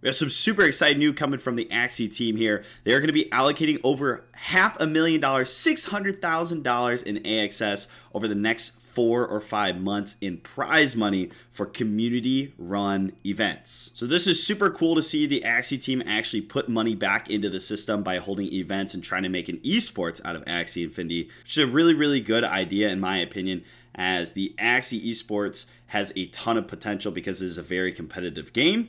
We have some super exciting news coming from the Axie team here. They're going to be allocating over $500,000, $600,000 in AXS over the next 4 or 5 months in prize money for community run events. So this is super cool to see the Axie team actually put money back into the system by holding events and trying to make an esports out of Axie Infinity, which is a really, really good idea in my opinion, as the Axie Esports has a ton of potential because it is a very competitive game.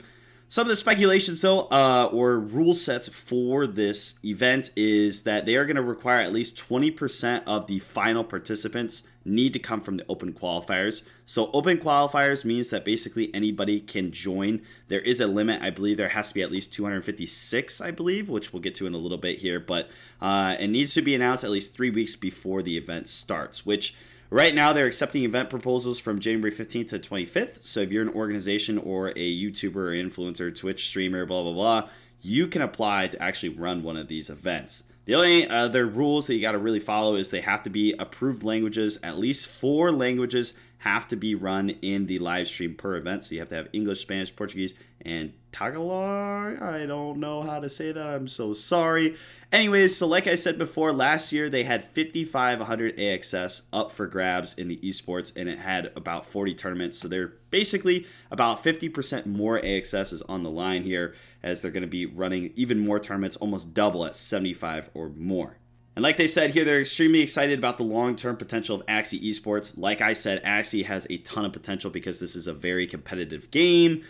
Some of the speculations, though, or rule sets for this event is that they are going to require at least 20% of the final participants need to come from the open qualifiers. So open qualifiers means that basically anybody can join. There is a limit. I believe there has to be at least 256, I believe, which we'll get to in a little bit here. But it needs to be announced at least 3 weeks before the event starts, which right now, they're accepting event proposals from January 15th to 25th. So if you're an organization or a YouTuber or influencer, Twitch streamer, blah, blah, blah, you can apply to actually run one of these events. The only other rules that you got to really follow is they have to be approved languages. At least 4 languages have to be run in the live stream per event. So you have to have English, Spanish, Portuguese, and Tagalog. I don't know how to say that. I'm so sorry. Anyways, so like I said before, last year they had 5,500 AXS up for grabs in the esports, and it had about 40 tournaments. So they're basically about 50% more AXS is on the line here, as they're going to be running even more tournaments, almost double at 75 or more. And like they said here, they're extremely excited about the long-term potential of Axie Esports. Like I said, Axie has a ton of potential because this is a very competitive game.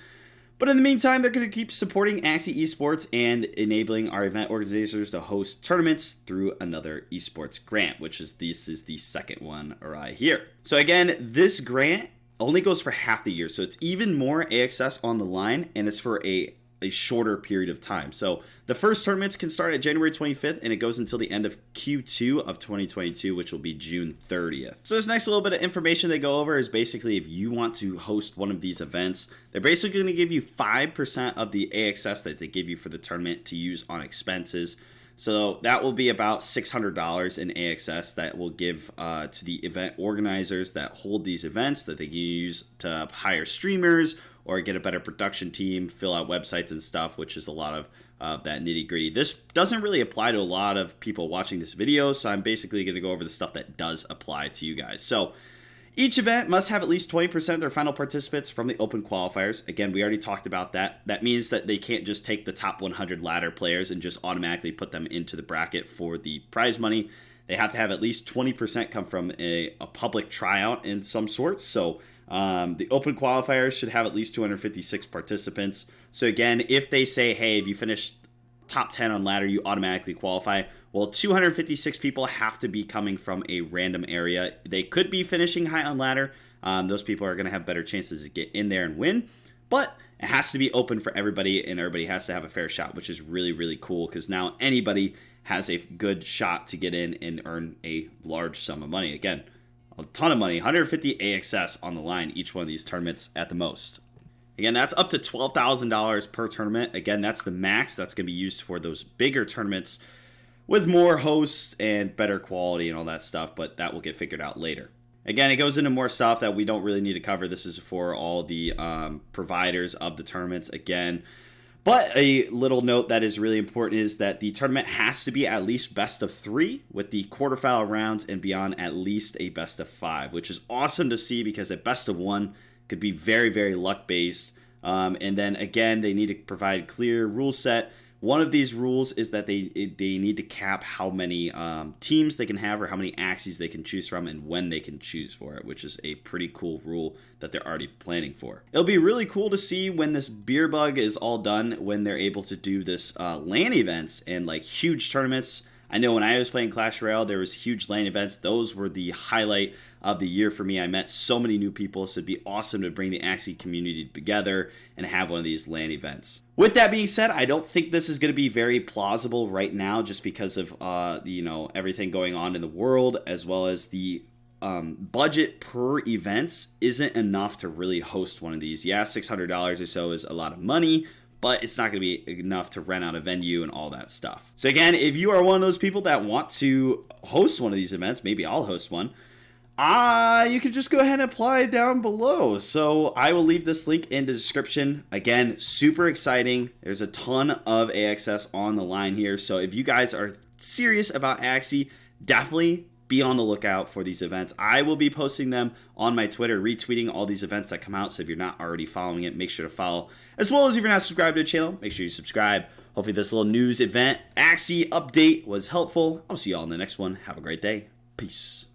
But in the meantime, they're going to keep supporting Axie Esports and enabling our event organizers to host tournaments through another esports grant, this is the second one right here. So again, this grant only goes for half the year. So it's even more AXS on the line, and it's for a shorter period of time. So the first tournaments can start at January 25th, and it goes until the end of Q2 of 2022, which will be June 30th. So this next little bit of information they go over is basically if you want to host one of these events, they're basically going to give you 5% of the AXS that they give you for the tournament to use on expenses. So that will be about $600 in AXS that will give to the event organizers that hold these events that they can use to hire streamers or get a better production team, fill out websites and stuff, which is a lot of that nitty gritty. This doesn't really apply to a lot of people watching this video, so I'm basically going to go over the stuff that does apply to you guys. So each event must have at least 20% of their final participants from the open qualifiers. Again, we already talked about that. That means that they can't just take the top 100 ladder players and just automatically put them into the bracket for the prize money. They have to have at least 20% come from a public tryout in some sorts. So the open qualifiers should have at least 256 participants. So again, if they say, hey, if you finish top 10 on ladder, you automatically qualify. Well, 256 people have to be coming from a random area. They could be finishing high on ladder. Those people are going to have better chances to get in there and win. But it has to be open for everybody, and everybody has to have a fair shot, which is really, really cool because now anybody has a good shot to get in and earn a large sum of money. Again, a ton of money, 150 AXS on the line, each one of these tournaments at the most. Again, that's up to $12,000 per tournament. Again, that's the max. That's going to be used for those bigger tournaments with more hosts and better quality and all that stuff, but that will get figured out later. Again, it goes into more stuff that we don't really need to cover. This is for all the providers of the tournaments again. But a little note that is really important is that the tournament has to be at least best of 3, with the quarterfinal rounds and beyond at least a best of 5, which is awesome to see because a best of 1 could be very, very luck-based. And then, again, they need to provide clear rule set. One of these rules is that they need to cap how many teams they can have or how many Axies they can choose from and when they can choose for it, which is a pretty cool rule that they're already planning for. It'll be really cool to see when this beer bug is all done, when they're able to do this LAN events and like huge tournaments. I know when I was playing Clash Royale, there was huge LAN events. Those were the highlight of the year for me. I met so many new people, so it'd be awesome to bring the Axie community together and have one of these LAN events. With that being said, I don't think this is going to be very plausible right now just because of everything going on in the world, as well as the budget per event isn't enough to really host one of these. Yeah, $600 or so is a lot of money, but it's not going to be enough to rent out a venue and all that stuff. So again, if you are one of those people that want to host one of these events, maybe I'll host one, You can just go ahead and apply down below. So I will leave this link in the description. Again, super exciting. There's a ton of AXS on the line here. So if you guys are serious about Axie, definitely be on the lookout for these events. I will be posting them on my Twitter, retweeting all these events that come out. So if you're not already following it, make sure to follow. As well as if you're not subscribed to the channel, make sure you subscribe. Hopefully this little news event, Axie update was helpful. I'll see you all in the next one. Have a great day. Peace.